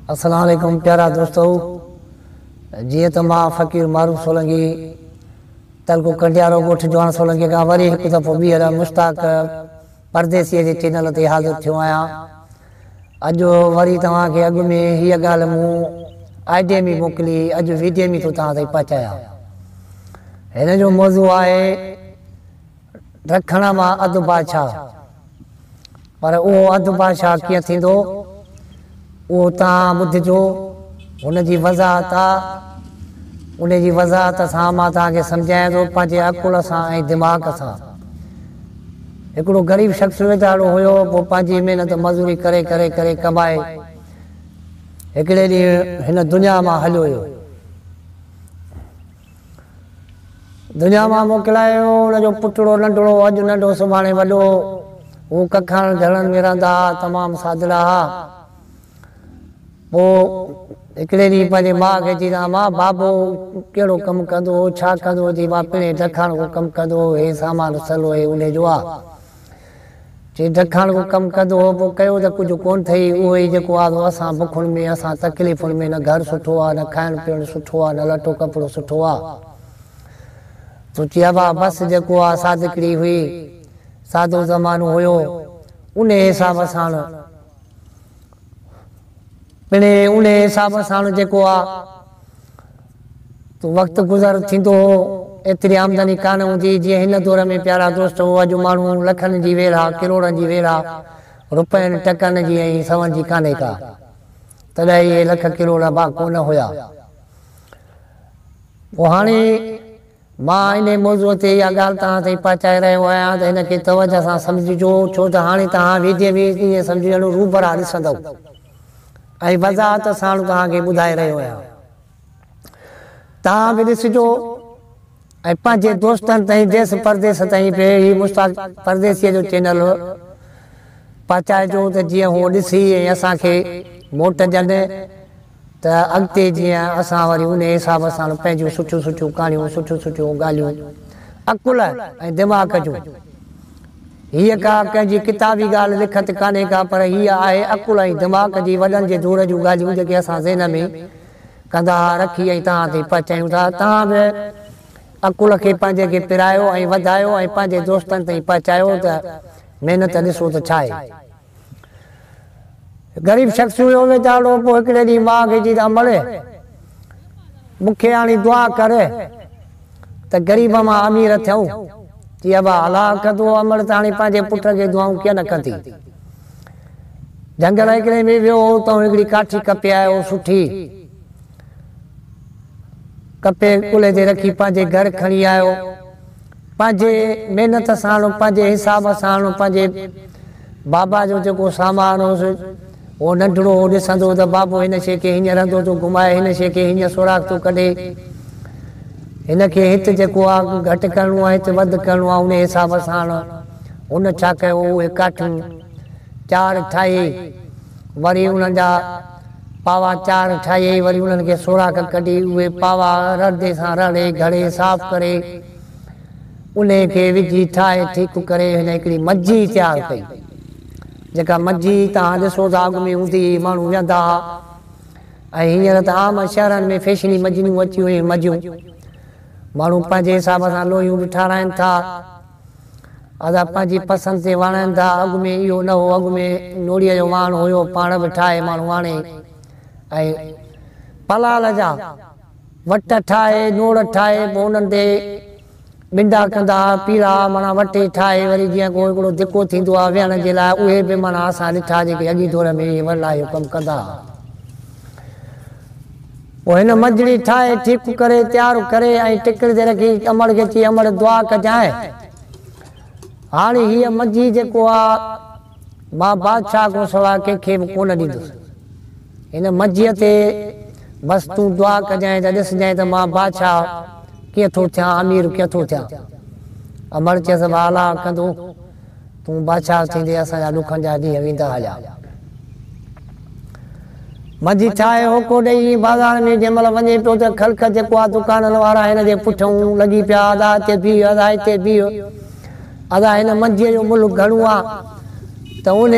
अस्सलाम वालेकुम प्यारा दोस्तों। जी तो मां फ़कीर मारूफ सोलंकी तलको कंडियारो गोठ जवान सोलंकी का वरी एक दफ़ो ॿीहर मुश्ताक परदेसी जे चैनल ते हाज़िर थियो आहियां। अॼु वरी तव्हांखे अॻु में हीअ ॻाल्हि मूं आइडिया में मोकिली, अॼु वीडियो में तो तव्हां ताईं पहुचायां। हिन जो मौज़ू आहे रखण मां अधु बादशाह, पर उहो अधु बादशाह कीअं थींदो वो तव्हां ॿुधिजो। हुनजी वज़ाहत आहे, उनजी वज़ाहत सां मां तव्हांखे सम्झायां थो पंहिंजे अकुल सां ऐं दिमाग़ सां। हिकिड़ो ग़रीब शख़्स वेचारो हुयो, पोइ पंहिंजी महिनत मज़ूरी करे करे करे कमाए हिकिड़े ॾींहुं हिन दुनिया मां हलियो हुयो। दुनिया मां मोकिलायो हुनजो पुटड़ो नंढड़ो, अॼु नंढो सुभाणे वॾो। हू कखण घरनि में रहंदा, तमामु सादड़ा हुआ। पोइ हिकिड़े ॾींहुं पंहिंजे माउ खे चईंदा, मां बाबो कहिड़ो कमु कंदो, छा कंदो? चई मां पिणे ढखण को कमु कंदो, हे सामान सलो हे उन जो आहे। चई ढखण को कमु कंदो हो, पोइ कयो त कुझु कोन अथई। उहो ई जेको आहे असां बुखुनि में, असां तकलीफ़ुनि में, न घरु सुठो आहे, न खाइणु पीअणु सुठो आहे, न लटो कपिड़ो सुठो आहे। तो चई अबा बसि जेको आहे सादगिरी हुई, सादो ज़मानो हुयो, उन हिसाब सां पिणे उन हिसाब सां जेको आहे तो वक़्तु गुज़र थींदो हो। एतिरी आमदनी कान हूंदी जीअं हिन दौर में प्यारा दोस्त। अॼु माण्हू लखनि जी वेरा, किरोड़नि जी वेरा, रुपयनि टकनि जी ऐं सवनि जी कान्हे का। तॾहिं इहे लख किरोड़ बा कोन हुया। पोइ हाणे मां इन मौज़ूअ ते इहा ॻाल्हि तव्हां ताईं पहुचाए रहियो आहियां त हिनखे तवजह सां सम्झिजो, छो त हाणे तव्हां वीडियो में ईअं सम्झी वञो रूबरा ॾिसंदव ऐं वज़ाहत सां तव्हांखे ॿुधाए रहियो आहियां। तव्हां बि ॾिसिजो ऐं पंहिंजे दोस्तनि ताईं, देश परदेस ताईं बि हीउ मुश्ताक परदेसीअ जो चैनल पहुचाइजो, त जीअं उहो ॾिसी ऐं असांखे मोट ॾियनि त अॻिते जीअं असां वरी उन हिसाब सां पंहिंजूं सुठियूं सुठियूं कहाणियूं, सुठियूं सुठियूं ॻाल्हियूं अकुल ऐं दिमाग़ जूं। हीअ का कंहिंजी किताबी ॻाल्हि लिखत कान्हे का, पर हीअ आहे अकुल ऐं दिमाग़ जी, वॾनि जे दूर जूं ॻाल्हियूं जेके असां ज़हन में कंदा रखी ऐं तव्हां ते पहुचायूं था। तव्हां बि अकुल खे पंहिंजे खे पिरायो ऐं वधायो ऐं पंहिंजे दोस्तनि ताईं पहुचायो त महिनत ॾिसो त छा आहे। ग़रीब शख़्स हुयो वेचारो। पोइ हिकिड़े ॾींहुं माउ खे चई मड़े मूंखे हाणे दुआ कर त ग़रीब मां अमीर थियूं। चई अबा अलाह कंदो अमर त हाणे पंहिंजे पुट खे दुआऊं कीअं न कंदी। जंगल हिकिड़े में वियो त हिकिड़ी काठी कपे आयो, सुठी कपे कुले ते रखी पंहिंजे घर खणी आयो। पंहिंजे महिनत सां, पंहिंजे हिसाब सां, पंहिंजे बाबा जो जेको सामान हुयुसि उहो नंढड़ो ॾिसंदो त बाबो हिन शइ खे हीअं रंधो थो घुमाए, हिन शइ खे हीअं सुराख थो कढे, हिनखे हिते जेको आहे घटि करिणो आहे, हिते वधि करिणो आहे। उन हिसाब सां हुन छा कयो, उहे काठियूं चार ठाही, वरी उन्हनि जा पावा चार ठाहे, वरी उन्हनि खे सुराख कढी, उहे पावा रड़े सां रड़े घड़े साफ़ करे उन खे विझी ठाहे ठीकु करे हिन हिकिड़ी मजी तयारु कई। जेका मजी तव्हां ॾिसो था अॻु में हूंदी, माण्हू वेहंदा ऐं हींअर त आम शहरनि में फैशनी मजनियूं अची वियूं। मजियूं माण्हू पंहिंजे हिसाब सां लोहियूं बि ठाराइनि था, अदा पंहिंजी पसंदि ते वणनि था। अॻु में इहो न हो, अॻु में नोड़ीअ जो वाण हुयो, पाण बि ठाहे माण्हू आणे ऐं पलाल जा वट ठाहे, नोड़ ठाहे, पोइ उन्हनि ते बिंडा कंदा, पीड़ा माना वटे ठाहे, वरी जीअं को हिकिड़ो धिको थींदो आहे वेहण जे लाइ, उहे बि माना असां ॾिठा जेके अॻी दौर में वरला इहो कमु कंदा। पोइ हिन मंझड़ी ठाहे ठीकु करे तयारु करे ऐं टिकड़ ते रखी अमड़ खे चई अमड़ दुआ कजांइ। हाणे हीअ मंझी जेको आहे मां बादशाह खां सवाइ कंहिंखे बि कोन ॾींदुसि। हिन मंझीअ ते बसि तूं दुआ कजांइ त ॾिसजांइ त मां बादशाह कीअं थो थियां, अमीर कीअं थो थियां। अमड़ चयसि अलाह कंदो, तूं बादशाह थींदे असांजा ॾुखनि जा ॾींहं वेंदा हलिया। मंझी ठाहे होको ॾेई बाज़ार में जंहिं महिल वञे पियो त ख़ल्क़ जेको आहे दुकाननि वारा हिन जे पुठियां लॻी पिया, अदा हिते बीह, अदा हिते बीह, अदा हिन मंझीअ जो मुल्क घणो आहे। त उन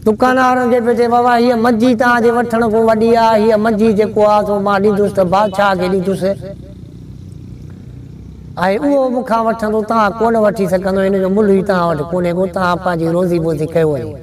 दुकानदारनि खे पियो चए बाबा हीअ मंझी तव्हांजे वठण खां वॾी आहे, हीअ मंझी जेको आहे सो मां ॾींदुसि त बादशाह खे ॾींदुसि, ऐं उहो मूंखां वठंदो, तव्हां कोन वठी सघंदो, हिन जो मुल्ह ई तव्हां वटि कोन्हे को, तव्हां पंहिंजी रोज़ी बोज़ी कयो वञे।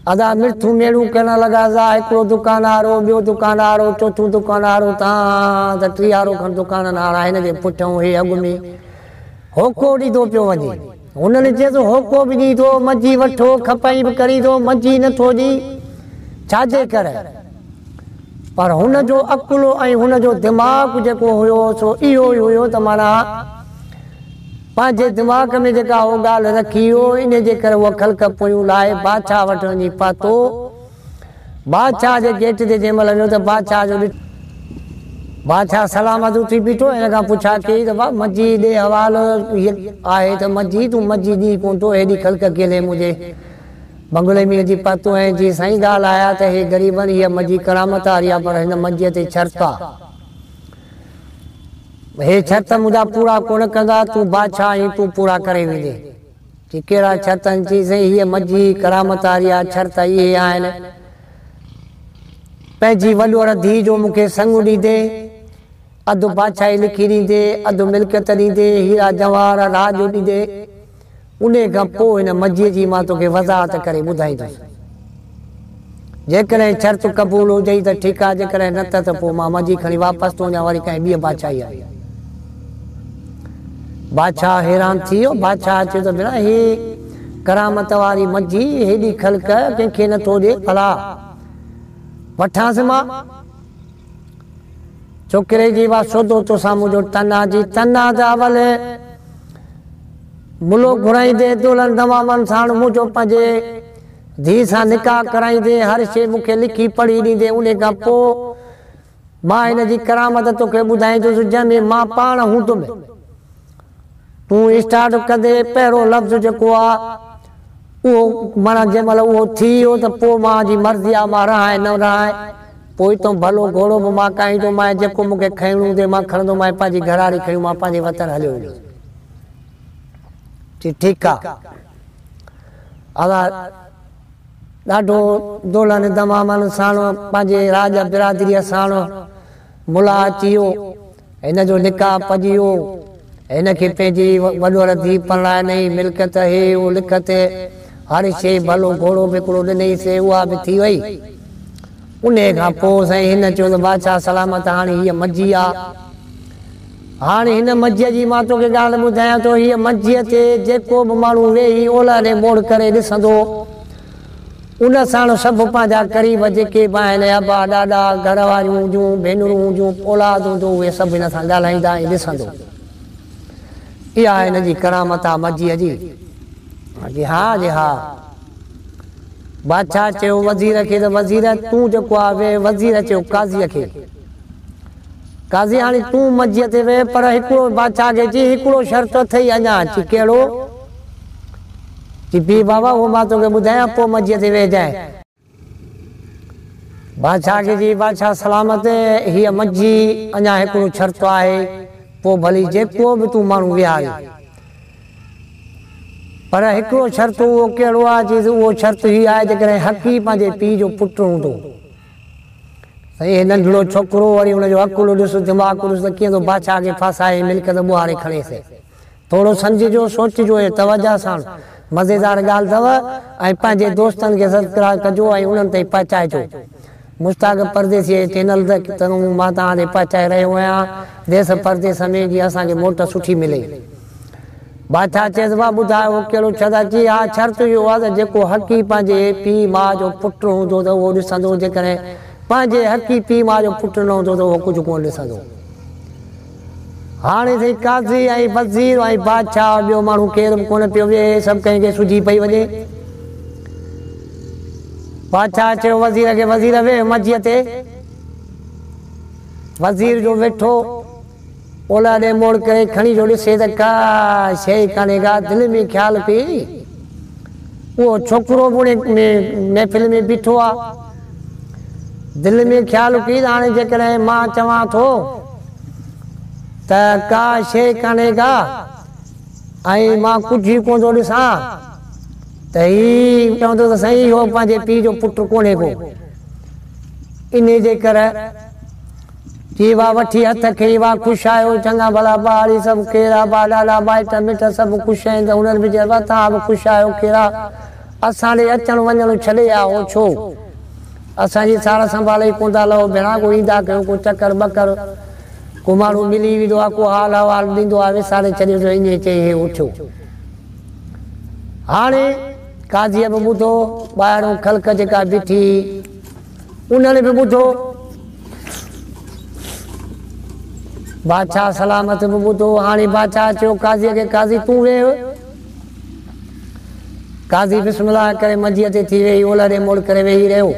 अदा मिठूं मेड़ूं करण लॻा। हिकिड़ो दुकानदार हो, ॿियो दुकानदार हो, चोथों दुकानदार हो, तव्हां त टीहारो खनि दुकानदार आहे, हिन जे पुठियां हे अॻु में होको ॾींदो पियो वञे। हुननि चए थो होको बि ॾींदो, मंझी वठो, खपाई बि करींदो, मंझी नथो ॾी, छाजे करे? पर हुनजो अकुलो ऐं हुनजो दिमाग़ जेको हुयो सो इहो ई हुयो त माना पंहिंजे दिमाग़ में जेका उहो ॻाल्हि रखी हो, इन जे करे उहा ख़लक़ पोयूं लाहे बादशाह वटि वञी पातो। बादशाह जे गेट ते जंहिं महिल वियो त बादशाह जो बादशाह सलामत उथी बीठो, हिन खां पुछा कई त भाउ मंझी ॾे हवालो आहे त मंझी तूं मंझी ॾी कोन थो, हेॾी ख़लक़ केले मुंहिंजे बंगले में अची पातो ऐं जी साईं ॻाल्हि आया त हे ग़रीबनि हीअ मंझी करामत वारी आहे, पर हिन मंझीअ ते शर्त आहे, हे शर्त मुंहिंजा पूरा कोन कंदा, तूं बादशाह आहीं, तूं पूरा करे वेंदे। जी कहिड़ा शर्तनि चई साईं हीअ मंझी करामत वारी आहे, शर्त इहे आहिनि, पंहिंजी वॾोर धीउ जो मूंखे संग ॾींदे, अधु बादशाही लिखी ॾींदे, अधु मिल्कियत ॾींदे, हीरा जवाहर राज ॾींदे, उन खां पोइ हिन मंझीअ जी मां तोखे वज़ाहत करे ॿुधाईंदुसि। जेकॾहिं शर्त क़बूल हुजई त ठीकु आहे, जेकॾहिं न त पोइ मां मंझी खणी वापसि थो वञा, वरी कंहिं ॿिए बादशाही आहे। बादशाह हैरान थी वियो। बादशाह चयो त भेण हे करामत वारी मंझी हेॾी ख़लक़ कंहिंखे नथो ॾिए, भला वठांसि मां? छोकिरे जी वा सौदो तो साम्हूं जो तना जी तना त अवल मुलो घुराईंदे, दुल्हन तमामनि साण मुंहिंजो पंहिंजे धीउ सां निकाह कराईंदे, हर शइ मूंखे लिखी पढ़ी ॾींदे, उन खां पोइ मां हिन जी करामत तोखे ॿुधाईंदुसि, जंहिंमें मां पाण हूंदुमि। तूं स्टार्ट कंदे पहिरियों लफ़्ज़ जेको आहे उहो माना जंहिं महिल उहो थी वियो त पोइ मां जी मर्ज़ी आहे, मां रहां न रहां, पोइ तो भलो घोड़ो बि मां काईंदो, मां जेको मूंखे खणणो हूंदे मां खणंदो, मां पंहिंजी घरवारी खयूं, मां पंहिंजे वतन हलियो वेंदो। ठीकु आहे। अदा ॾाढो दुल्हन तमामनि साण पंहिंजे राज बिरादरीअ साण मुला अची वियो, हिन जो निकाह पजी वियो, हिन खे पंहिंजी वॾोर धीउ परणाए, मिल्कियत हे उहो लिखत हर शइ, भलो घोड़ो बि हिकिड़ो ॾिनईसीं, उहा बि थी वई। उन खां पोइ साईं हिन चयो त बादशाह सलामत, हाणे हीअ मंझी आहे, हाणे हिन मंझीअ जी मां तोखे ॻाल्हि ॿुधायां थो, हीअ मंझीअ ते जेको बि माण्हू वेही ओलारे मोड़ करे ॾिसंदो, उन साण सभु पंहिंजा क़रीब जेके बि आहिनि, अबा ॾाॾा घर वारियूं हुजूं, भेनरूं हुजूं, औलाद हूंदो, उहे सभु हिन सां ॻाल्हाईंदा ऐं ॾिसंदो। इहा हिन जी करामत आहे मंझीअ जी। जी हा, जी हा। बादशाह चयो वज़ीर खे त वज़ीर तूं जेको आहे, वज़ीर चयो काज़ीअ खे, काज़ी हाणे तूं मंझीअ ते वे, पर हिकिड़ो बादशाह खे चई हिकिड़ो शर्त अथई अञा। अची कहिड़ो? बी बाबा उहो मां तोखे ॿुधायां, पोइ मंझीअ ते वेजांइ। बादशाह खे जी बादशाह सलामत, हीअ मंझी अञा हिकिड़ो शर्त आहे, पोइ भली जेको बि तूं माण्हू विहारे, पर हिकिड़ो शर्त उहो कहिड़ो आहे? चीज़ उहो शर्त हीअ आहे, जेकॾहिं हक़ी पंहिंजे पीउ जो पुटु हूंदो, साईं नंढड़ो छोकिरो, वरी हुनजो अकुल ॾिस, दिमाग़ ॾिस त कीअं थो बादशाह खे फासाए, मिल्कियत ॿुहारे खणेसि। थोरो सम्झिजो, सोचिजो, ऐं तवजा सां मज़ेदार ॻाल्हि अथव, ऐं पंहिंजे दोस्तनि खे सब्सक्राइब कजो ऐं उन्हनि ताईं पहुचाइजो। मुश्ताक परदेसी चैनल त मां तव्हां ॾे पहुचाए रहियो आहियां, देश परदेस में, जीअं असांखे मोट सुठी मिले। बादशाह चएसि भाउ ॿुधायो उहो कहिड़ो शर्त? अची हा, शर्त इहो आहे त जेको हक़ी पंहिंजे पीउ माउ जो पुटु हूंदो त उहो ॾिसंदो, जेकॾहिं पंहिंजे हक़ी पीउ माउ जो पुटु न हूंदो त उहो कुझु कोन ॾिसंदो। हाणे साईं काज़ी ऐं वज़ीर ऐं बादशाह, ॿियो माण्हू केरु बि कोन पियो वेहे, सभु कंहिंखे सुझी पई वञे। बादशाह चयो वज़ीर खे, वज़ीर वेह मंझीअ ते। वज़ीर जो वेठो, ओला ॾे मोड़ करे खणी जो ॾिसे त का शइ कान्हे का, दिलि में ख़्यालु पई उहो छोकिरो बि महफ़िल में बीठो आहे, दिलि में ख़्यालु पई त हाणे जेकॾहिं मां चवां थो त का शइ कान्हे का, ऐं मां कुझु ई कोन थो ॾिसां, त त ही चवंदो त साईं हो पंहिंजे पीउ जो पुटु कोन्हे को, इन जे करे जी वाह वठी हथ खई वाह ख़ुशि आहियो, चङा भला ॿार सभु कहिड़ा ॿार ॾाढा माइट मिट सभु ख़ुशि आहिनि। त उन्हनि बि चयो तव्हां बि ख़ुशि आहियो, कहिड़ा असां ॾे अचणु वञणु छॾे आयो छो, असांजी सार संभाले कोन था लहो, भेणा को ईंदा कयो, को चकर ॿकर, को माण्हू मिली वेंदो आहे, को हाल अहवाल ॾींदो आहे, विसारे छॾियो त ईअं चई हे उथियो। हाणे काज़ीअ बि ॿुधो, ॿाहिरों ख़ल्क़ जेका बीठी उन्हनि बि ॿुधो, बादशाह सलामत बि ॿुधो। हाणे बादशाह चयो काज़ीअ खे काज़ी तूं वेह, काज़ी बिस्मिल्लाह करे मंझीअ ते थी वेही, ओलड़े मोड़ करे वेही रहियो।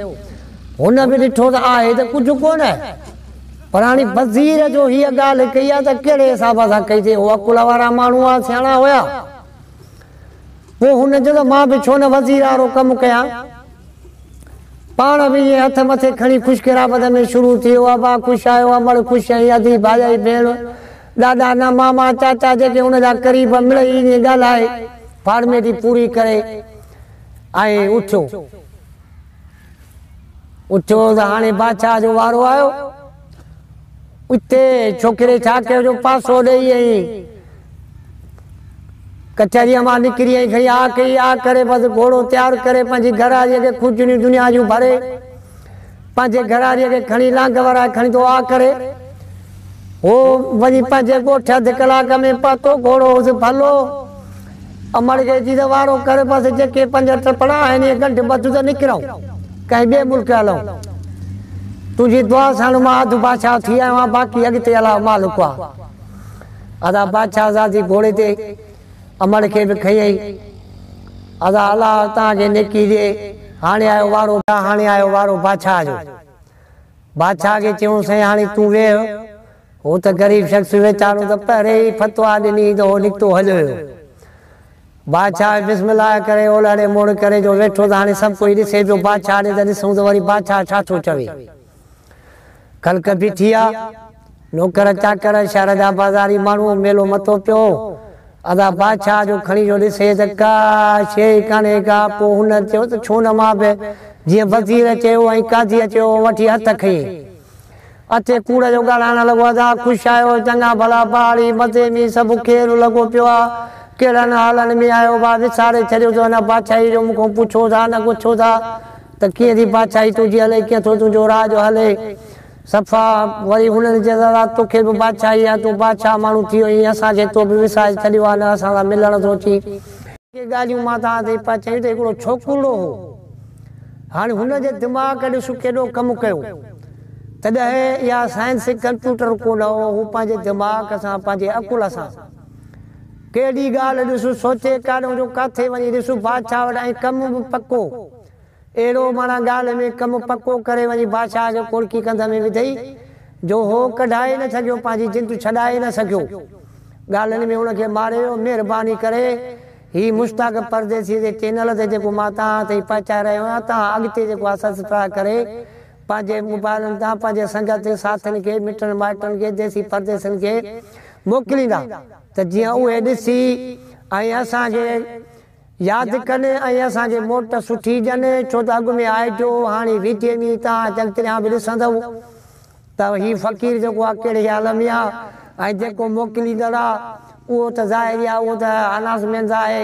हुन बि ॾिठो त आहे त कुझु कोन, पर हाणे वज़ीर जो हीअ ॻाल्हि कई आहे त कहिड़े हिसाब सां कई अथई, उहो अकुल वारा माण्हू आहे, सियाणा हुया। पोइ हुन चयो त मां बि छो न वज़ीर वारो कमु कयां, पाण बि इएं हथ मथे खणी ख़ुशकिराबत में शुरू थी वियो आहे। भाउ ख़ुशि आयो, अमड़ ख़ुशि आई, अधी भाॼाई भेण ॾाॾा न मामा चाचा जेके हुनजा क़रीब मिड़ई ईअं ॻाल्हाए फॉर्मेलिटी पूरी करे ऐं उथियो। उथियो त हाणे बादशाह जो वारो आयो। उते छोकिरे छा कयो जो पासो ॾेई ऐं कचहरीअ मां निकिरी आई, खई आ कई आ करे बसि घोड़ो तयारु करे पंहिंजी घरवारीअ खे खुजनियूं दुनिया जूं भरे, पंहिंजे घरवारीअ खे खणी लांग वराए खणी थो आ करे, हो वञी पंहिंजे ॻोठ अधु कलाक में पहुतो, घोड़ो भलो अमड़ खे जी त वारो करे बसि जेके 5 टपड़ा आहिनि गंढ बधू त निकिरूं, कंहिं ॿिए मुल्क हलूं, तुंहिंजी दुआ सां मां अधु बादशाह थी आयो आहियां, बाक़ी अॻिते अलाह मालिक आहे। अदा बादशाह ज़ाती घोड़े ते अमड़ खे बि खई आई, अदा अलाह तव्हांखे नेकी ॾे। हाणे आयो वारो बादशाह जो। बादशाह खे चयूं साईं हाणे तूं वेह, हो त ग़रीब शख़्स वीचारो त पहिरें ई फतवा ॾिनी त हो निकितो हलियो हुयो। बादशाह बिस्मिल्लाह करे ओलड़े मोड़ करे जो वेठो त हाणे सभु कोई ॾिसे पियो बादशाह ॾे, त ॾिसूं त वरी बादशाह छा थो चवे। ख़ल्क़ बीठी आहे, नौकर चाकर शहर जा बाज़ारी माण्हू मेलो मथो पियो। अदा बादशाह जो खणी जो ॾिसे त का शइ कान्हे का। पोइ हुन चयो त छो न मां बि जीअं वज़ीर चयो ऐं काज़ीअ चयो वठी हथ खई, अचे कूड़ जो ॻाल्हाइण लॻो। अदा ख़ुशि आयो, चङा भला ॿार मज़े में सभु खेल लॻो पियो आहे, कहिड़नि हालनि में आयो भाउ, विसारे छॾियो त हिन बादशाही जो मूंखां पुछो था न पुछो था त कीअं थी बादशाही तुंहिंजी हले, कीअं थो तुंहिंजो राज हले। सफ़ा वरी हुननि चयो दादा तोखे बि बादशाही आहे, तूं बादशाह माण्हू थी वियो, ईअं असांखे तो बि विसारे छॾियो आहे, न असां सां मिलण थो अची। ॻाल्हियूं मां तव्हां ते पिया चयूं त हिकिड़ो छोकिरो हो, हाणे हुनजे दिमाग़ ॾिसो केॾो कमु कयो। तॾहिं इहा साइंस कंप्यूटर कोन हो, हू पंहिंजे दिमाग़ सां पंहिंजे अकुल सां केॾी ॻाल्हि ॾिसो सोचे काॾो जो किथे वञी ॾिसो बादशाह वटि, ऐं कमु बि पको अहिड़ो माना ॻाल्हि में कमु पको करे वञी बादशाह खे कोड़की कंध में विधई जो हो कढाए न सघियो, पंहिंजी जिंद छॾाए न सघियो। ॻाल्हियुनि में हुनखे मारियो। महिरबानी करे ही मुश्ताक परदेसी जे चैनल ते जेको मां तव्हां ताईं पहुचाए रहियो आहियां, तव्हां अॻिते जेको आहे सब्सक्राइब करे पंहिंजे मोबाइलनि तां पंहिंजे संगत साथनि खे मिटनि माइटनि खे देसी परदेसनि खे मोकिलींदा त जीअं उहे ॾिसी ऐं असांखे यादि कनि ऐं असांखे मोट सुठी ॾियनि। छो त अॻु में आहे जो हाणे विच में तव्हां चङियां बि ॾिसंदव त ही फ़क़ीर जेको आहे कहिड़े हाल में आहे, ऐं जेको मोकिलींदड़ आहे उहो त ज़ाहिर आहे, उहो त अनाउंसमेंट आहे।